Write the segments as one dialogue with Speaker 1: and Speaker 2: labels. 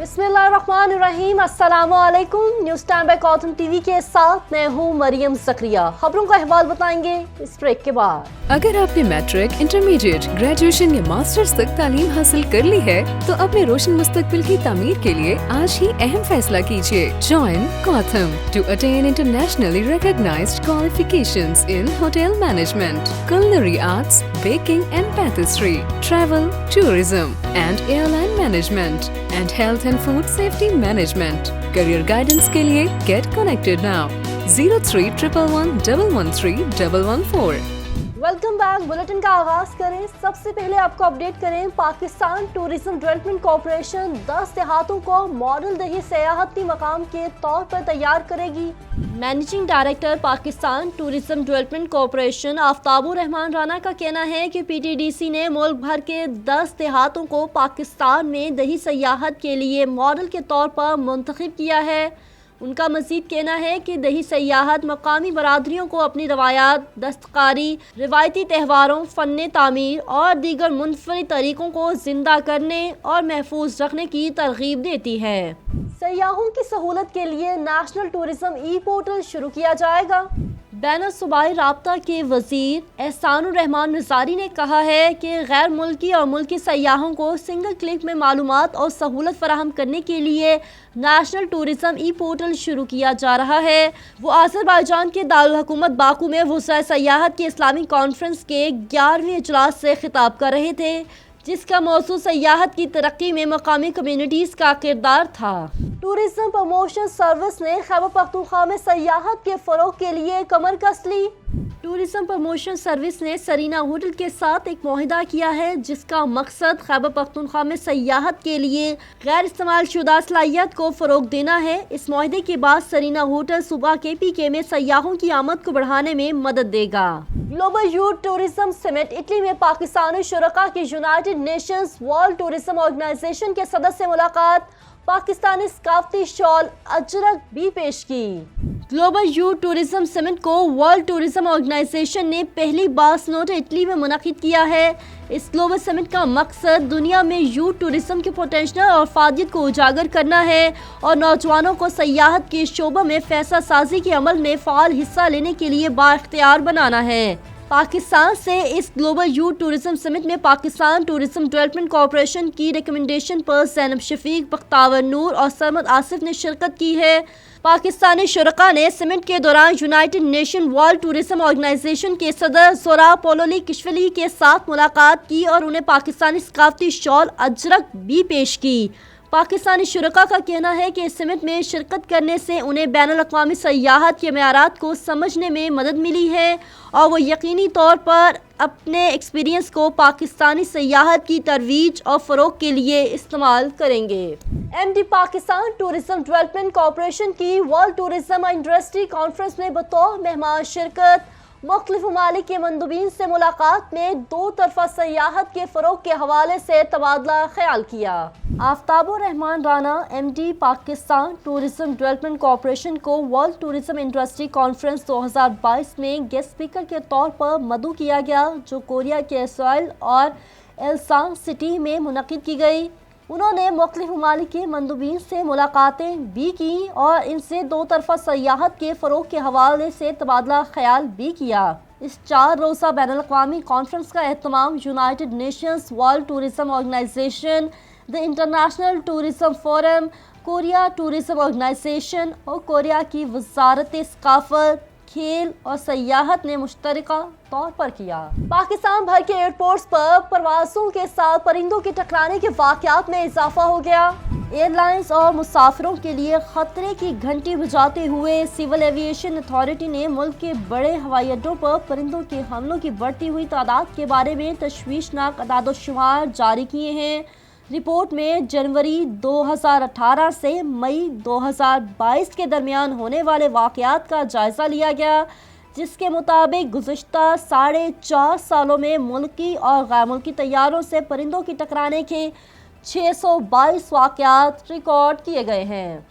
Speaker 1: बिस्मिल्लाहिर्रहमानिर्रहीम, अस्सलामुअलैकुम। News time bye cotton TV के साथ मैं हूँ मरियम ज़करिया। खबरों का अहवाल बताएंगे इस ब्रेक के बाद।
Speaker 2: अगर आपने मैट्रिक, इंटरमीडिएट, ग्रेजुएशन या मास्टर्स तक तालीम हासिल कर ली है तो अपने रोशन मुस्तकबिल की तामीर के लिए आज ही अहम फैसला कीजिए। Join COTHM to attain internationally recognised qualifications in hotel management, culinary arts, baking and pastry, travel, tourism and airline management and health and food safety management. Career guidance के लिए get connected now 0311113114।
Speaker 1: Welcome back. Bulletin का आगाज करें। सबसे पहले आपको update करें, Pakistan tourism development corporation 10 देहातों को मॉडल दही सयाहती मकाम के तौर पर तैयार करेगी। Managing director Pakistan tourism development corporation Aftabur Rehman Rana का कहना है कि पीटीडीसी ने मुल्क भर के 10 देहातों को पाकिस्तान में दही सयाहत के लिए मॉडल के तौर पर मुंतखब किया है। उनका मज़ीद कहना है कि दही सयाहत मकामी बरादरियों को अपनी रवायात, दस्तकारी, रिवायती त्योहारों, फ़न तामीर और दीगर मुनफरद तरीक़ों को ज़िंदा करने और महफूज रखने की तरगीब देती है। सयाहों की सहूलत के लिए नेशनल टूरिज्म ई पोर्टल शुरू किया जाएगा। बैन सूबाई राब्ता के वज़ीर एहसानुर रहमान निज़ारी ने कहा है कि गैर मुल्की और मुल्की सयाहों को सिंगल क्लिक में मालूमात और सहूलत फराहम करने के लिए नेशनल टूरिज्म ई पोर्टल शुरू किया जा रहा है। वो आज़रबाईजान के दारुल हुकूमत बाकू में वुज़राए सयाहत की इस्लामी कॉन्फ्रेंस के 11वें इजलास से खिताब कर रहे थे, जिसका मौजू सयाहत की तरक्की में मकामी कम्युनिटीज़ का किरदार था। टूरिज्म प्रमोशन सर्विस ने खैबर पख्तूनख्वा में सयाहत के फ़रोग के लिए कमर कस ली। टूरिज्म प्रमोशन सर्विस ने सरीना होटल के साथ एक मुआहिदा किया है, जिसका मकसद खैबर पख्तूनख्वा में सयाहत के लिए गैर इस्तेमाल शुदा सलाहियत को फ़रोग देना है। इस मुआहिदे के बाद सरीना होटल सूबा KPK में सयाहों की आमद को बढ़ाने में मदद देगा। Global youth tourism summit Italy में पाकिस्तानी शुरका की United Nations world tourism Organisation के सदस्य से मुलाकात, पाकिस्तानी सकाफती शॉल अजरक भी पेश की। ग्लोबल यूथ टूरिज्म समिट को वर्ल्ड टूरिज्म ऑर्गेनाइजेशन ने पहली बार स्नोट इटली में मुनक़िद किया है। इस ग्लोबल समिट का मकसद दुनिया में यूथ टूरिज्म के पोटेंशियल और फायदियत को उजागर करना है और नौजवानों को सयाहत के शोबे में फैसला साजी के अमल में फ़ाल हिस्सा लेने के लिए बाइख्तियार बनाना है। पाकिस्तान से इस ग्लोबल यूथ टूरिज्म समिट में पाकिस्तान टूरिज्म डेवलपमेंट कॉर्पोरेशन की रिकमेंडेशन पर ज़ैनब शफीक, बख्तावर नूर और सरमद आसिफ ने शिरकत की है। पाकिस्तानी शुरका ने समिट के दौरान United Nation World tourism Organisation के सदर ज़ोरा पोलोली किशवली के साथ मुलाकात की और उन्हें पाकिस्तानी सकाफती शॉल अजरक भी पेश की। पाकिस्तानी शुरका का कहना है कि इस समिट में शिरकत करने से उन्हें बैनुल अक़वामी सयाहत के मेयारात को समझने में मदद मिली है और वो यकीनी तौर पर अपने एक्सपीरियंस को पाकिस्तानी सयाहत की तरवीज और फ़रोग के लिए इस्तेमाल करेंगे। MD Pakistan tourism development corporation की वर्ल्ड टूरिज्म इंडस्ट्री कॉन्फ्रेंस में बतौर मेहमान शिरकत मुख्तलिफ ममालिक के मंदूबीन से मुलाकात में दो तरफा सयाहत के फ़रोग के हवाले से तबादला ख्याल किया। Aftabur Rehman Rana MD Pakistan tourism development corporation को वर्ल्ड टूरिज्म इंडस्ट्री कॉन्फ्रेंस 2022 में गेस्ट स्पीकर के तौर पर मदऊ किया गया, जो कोरिया के सोइल और एलसांग सिटी में मुनक़िद की गई। उन्होंने मुख्तलिफ ममालिक के मंदूबीन से मुलाकातें भी की और इनसे दो तरफा सयाहत के फ़रोग के हवाले से तबादला ख्याल भी किया। इस 4 रोज़ा बैनुल अक़वामी कॉन्फ्रेंस का एहतमाम United Nations world tourism organization, the international tourism forum, Korea tourism organization और कोरिया की वज़ारत सकाफ़त, खेल और सयाहत ने मुश्तरका तौर पर किया। पाकिस्तान भर के एयरपोर्ट्स पर परवाज़ों के साथ परिंदों के टकराने के वाक़यात में इजाफा हो गया। एयरलाइंस और मुसाफिरों के लिए खतरे की घंटी बजाते हुए सिविल एविएशन अथॉरिटी ने मुल्क के बड़े हवाई अड्डों पर परिंदों के हमलों की बढ़ती हुई तादाद के बारे में तशवीशनाक अदाद-ओ-शुमार जारी किए हैं। रिपोर्ट में जनवरी 2018 से मई 2022 के दरमियान होने वाले वाक़यात का जायज़ा लिया गया, जिसके मुताबिक गुज़िश्ता 4.5 सालों में मुल्की और गैर मुल्की तैयारों से परिंदों की टकराने के 622 वाक़यात रिकॉर्ड किए गए हैं।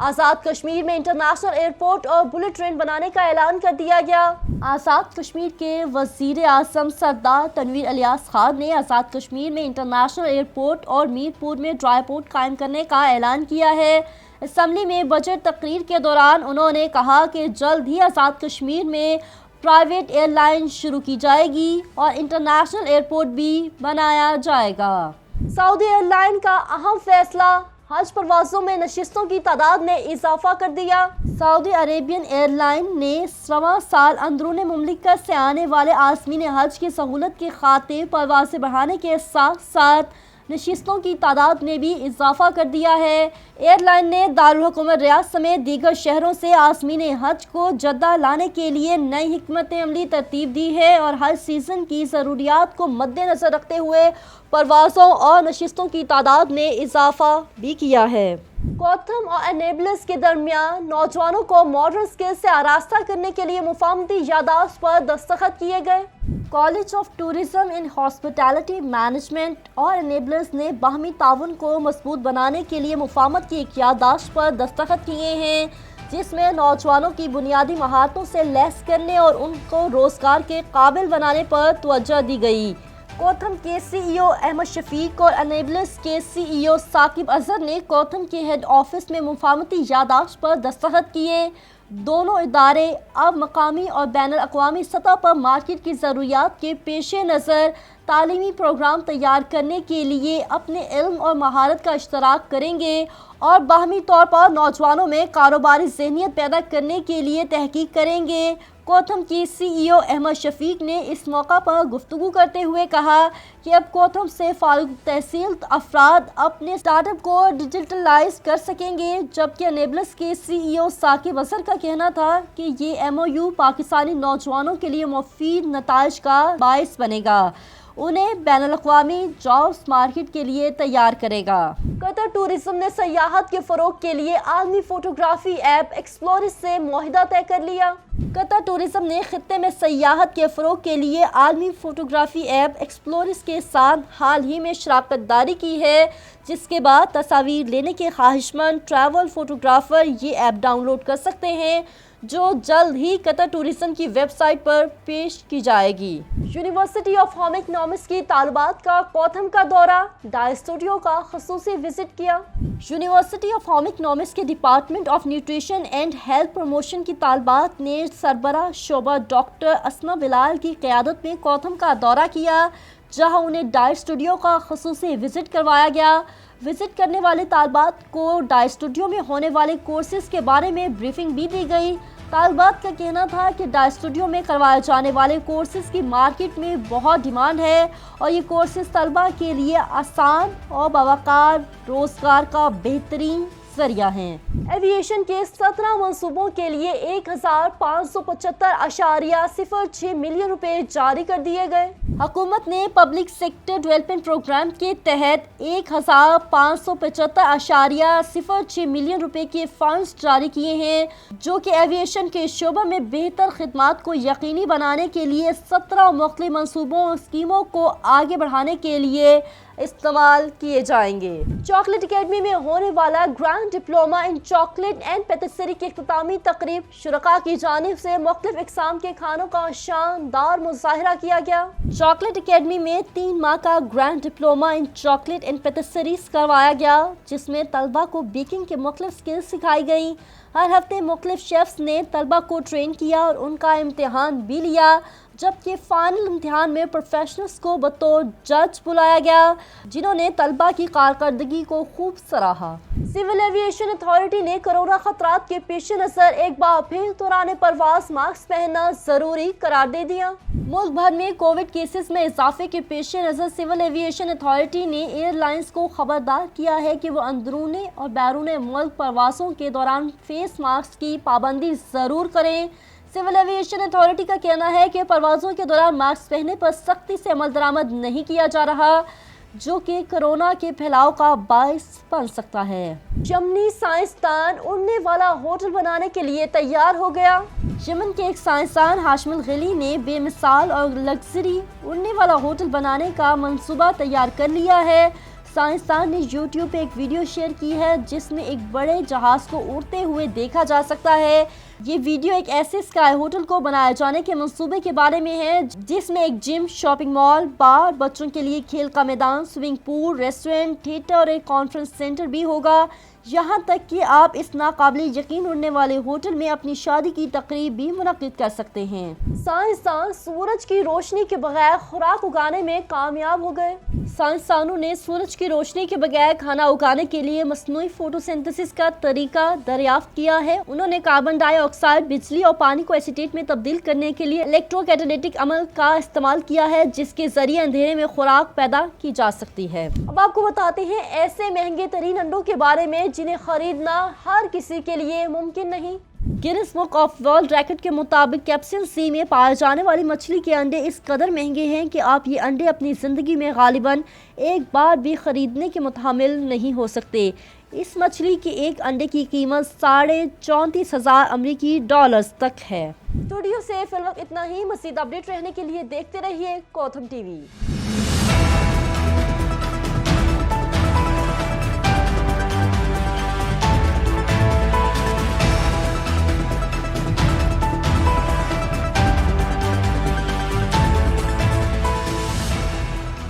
Speaker 1: आज़ाद कश्मीर में इंटरनेशनल एयरपोर्ट और बुलेट ट्रेन बनाने का ऐलान कर दिया गया। आज़ाद कश्मीर के वज़ीर आज़म सरदार तनवीर इलियास खान ने आज़ाद कश्मीर में इंटरनेशनल एयरपोर्ट और मीरपुर में ड्राई पोर्ट कायम करने का ऐलान किया है। असम्बली में बजट तकरीर के दौरान उन्होंने कहा कि जल्द ही आज़ाद कश्मीर में प्राइवेट एयरलाइन शुरू की जाएगी और इंटरनेशनल एयरपोर्ट भी बनाया जाएगा। सऊदी एयरलाइन का अहम फैसला, हज परवाज़ों में नशिस्तों की तादाद में इजाफा कर दिया। सऊदी अरेबियन एयरलाइन ने रवां साल अंदरून मुमलिकत से आने वाले आज़मीन हज की सहूलत की खातिर परवाज़ें बढ़ाने के साथ साथ नशिस्तों की तादाद में भी इजाफा कर दिया है। एयरलाइन ने दारुल हुकूमत रियाद समेत दीगर शहरों से आज़मीन हज को जद्दा लाने के लिए नई हिकमत अमली तरतीब दी है और हज सीज़न की ज़रूरियात को मद्देनज़र रखते हुए परवाज़ों और नशिस्तों की तादाद में इजाफा भी किया है। कोथम और एनेबलर्स के दरमियान नौजवानों को मॉडर्न स्किल्स से आरास्ता करने के लिए मुफाहमती यादाश्त पर दस्तखत किए गए। College of tourism in hospitality management और एनेबलर्स ने बाहमी ताउन को मजबूत बनाने के लिए मुफाहमत की एक यादाश्त पर दस्तखत किए हैं, जिसमें नौजवानों की बुनियादी महारतों से लैस करने और उनको रोजगार के काबिल बनाने पर तवज्जो दी गई। कोथम के CEO अहमद शफीक और एनेबलर्स के CEO साकिब अजहर ने कोथम के हेड ऑफिस में मुफाहमती यादाश्त पर दस्तखत किए। दोनों इदारे अब मकामी और बैनुल-अक़वामी सतह पर मार्केट की ज़रूरियात के पेश नज़र तालीमी प्रोग्राम तैयार करने के लिए अपने इल्म और महारत का इश्तराक करेंगे और बाहमी तौर पर नौजवानों में कारोबारी ज़हनियत पैदा करने के लिए तहकीक करेंगे। कोथम की CEO अहमद शफीक ने इस मौका पर गुफ्तगू करते हुए कहा कि अब कोथम से फारिग तहसील अफराद अपने स्टार्टअप को डिजिटलाइज कर सकेंगे, जबकि एनेबलर्स के CEO साकिब अजहर का कहना था कि ये MOU पाकिस्तानी नौजवानों के लिए मुफीद नताइज का बाइस बनेगा, उन्हें बैनुल-अक़वामी जॉब्स मार्केट के लिए तैयार करेगा। कतर टूरिज्म ने सयाहत के फ़रोग के लिए आलमी फोटोग्राफी ऐप एक्सप्लोरिस से मुआहिदा तय कर लिया। कतर टूरिज्म ने खित्ते में सयाहत के फ़रोग के लिए आलमी फोटोग्राफी ऐप एक्सप्लोरिस के साथ हाल ही में शराकत दारी की है, जिसके बाद तस्वीर लेने के ख्वाहिशमंद ट्रैवल फोटोग्राफर ये ऐप डाउनलोड कर सकते हैं, जो जल्द ही कतर टूरिज्म की वेबसाइट पर पेश की जाएगी। यूनिवर्सिटी ऑफ होम इकोनॉमिक्स की तालिबात का कोथम का दौरा, डाई स्टूडियो का खसूसी विजिट किया। यूनिवर्सिटी ऑफ होम इकोनॉमिक्स के department of nutrition and health promotion की तालिबात ने सरबरा शोबा डॉक्टर असमा बिलाल की क़यादत में कोथम का दौरा किया, जहां उन्हें डाई स्टूडियो का खसूसी विजिट करवाया गया। विजिट करने वाले तालिबात को डाई स्टूडियो में होने वाले कोर्सेज के बारे में ब्रीफिंग भी दी गई। तालिबात का कहना था कि डाई स्टूडियो में करवाए जाने वाले कोर्सेज की मार्केट में बहुत डिमांड है और ये कोर्सेज तलबा के लिए आसान और बावकार रोजगार का बेहतरीन जरिया हैं। एविएशन के 17 मंसूबों के लिए 1575.06 मिलियन रुपए जारी कर दिए गए। हुकूमत ने पब्लिक सेक्टर डेवलपमेंट प्रोग्राम के तहत 1575.06 मिलियन रुपए के फंड्स जारी किए हैं, जो कि एविएशन के शोबे में बेहतर खिदमात को यकीनी बनाने के लिए 17 मुख्तलिफ मंसूबों और स्कीमों को आगे बढ़ाने के लिए इस्तेमाल किए जाएंगे। चॉकलेट अकेडमी में होने वाला grand diploma in chocolate and पेटिसरी की इख्तितामी तकरीब, शुरका की जानिब से मुख्तलिफ इक़साम के खानों का शानदार मुज़ाहिरा किया गया। चॉकलेट अकेडमी में 3 माह का grand diploma in chocolate and patisseries करवाया गया, जिसमें तलबा को बेकिंग के मुख्तलिफ स्किल्स सिखाई गई। हर हफ्ते मुख्तलिफ शेफ्स ने तलबा को ट्रेन किया और उनका इम्तिहान भी लिया, जबकि फाइनल इम्तिहान में प्रोफेशनल्स को बतौर जज बुलाया गया, जिन्होंने तलबा की कारकर्दगी को खूब सराहा। सिविल एविएशन अथॉरिटी ने कोरोना खतरात के पेश नज़र एक बार फिर दौरान परवास मास्क पहनना जरूरी करार दे दिया। मुल्क भर में कोविड केसेस में इजाफे के पेश नज़र सिविल एविएशन अथॉरिटी ने एयरलाइंस को खबरदार किया है कि वो अंदरून और बैरून मुल्क परवासों के दौरान फेस मास्क की पाबंदी ज़रूर करें। सिविल एविएशन अथॉरिटी का कहना है कि परवाज़ों के दौरान मास्क पहनने पर सख्ती से अमल दरामद नहीं किया जा रहा, जो कि कोरोना के फैलाव का बायस बन सकता है। यमनी साइंसदान उड़ने वाला होटल बनाने के लिए तैयार हो गया। यमन के एक साइंसदान हाशमिल गली ने बेमिसाल और लग्जरी उड़ने वाला होटल बनाने का मंसूबा तैयार कर लिया है। साइंसदान ने YouTube पे एक वीडियो शेयर की है जिसमें एक बड़े जहाज को उड़ते हुए देखा जा सकता है। ये वीडियो एक ऐसे स्काई होटल को बनाए जाने के मंसूबे के बारे में है जिसमें एक जिम, शॉपिंग मॉल, बार, बच्चों के लिए खेल का मैदान, स्विमिंग पूल, रेस्टोरेंट, थिएटर और एक कॉन्फ्रेंस सेंटर भी होगा। यहाँ तक कि आप इस नाकाबिले यकीन उड़ने वाले होटल में अपनी शादी की तकरीब भी मुनक्किद कर सकते हैं। साइंसदान सूरज की रोशनी के बगैर खुराक उगाने में कामयाब हो गए। साइंसदानों ने सूरज की रोशनी के बगैर खाना उगाने के लिए मस्नूई फोटोसिंथेसिस का तरीका दरियाफ्त किया है। उन्होंने कार्बन डाइऑक्साइड, बिजली और पानी को एसीटेट में तब्दील करने के लिए इलेक्ट्रोकैटालिटिक अमल का इस्तेमाल किया है जिसके जरिए अंधेरे में खुराक पैदा की जा सकती है। अब आपको बताते हैं ऐसे महंगे तरीन अंडों के बारे में जिन्हें खरीदना हर किसी के लिए मुमकिन नहीं। Guinness book of world record के मुताबिक कैप्शन सी में पाए जाने वाली मछली के अंडे इस कदर महंगे हैं कि आप ये अंडे अपनी ज़िंदगी में गालिबन एक बार भी खरीदने के मुतहम्मिल नहीं हो सकते। इस मछली के एक अंडे की कीमत 34,500 अमेरिकी डॉलर्स तक है। स्टूडियो से फिलहाल इतना ही। मज़ीद अपडेट रहने के लिए देखते रहिए गौतम टीवी।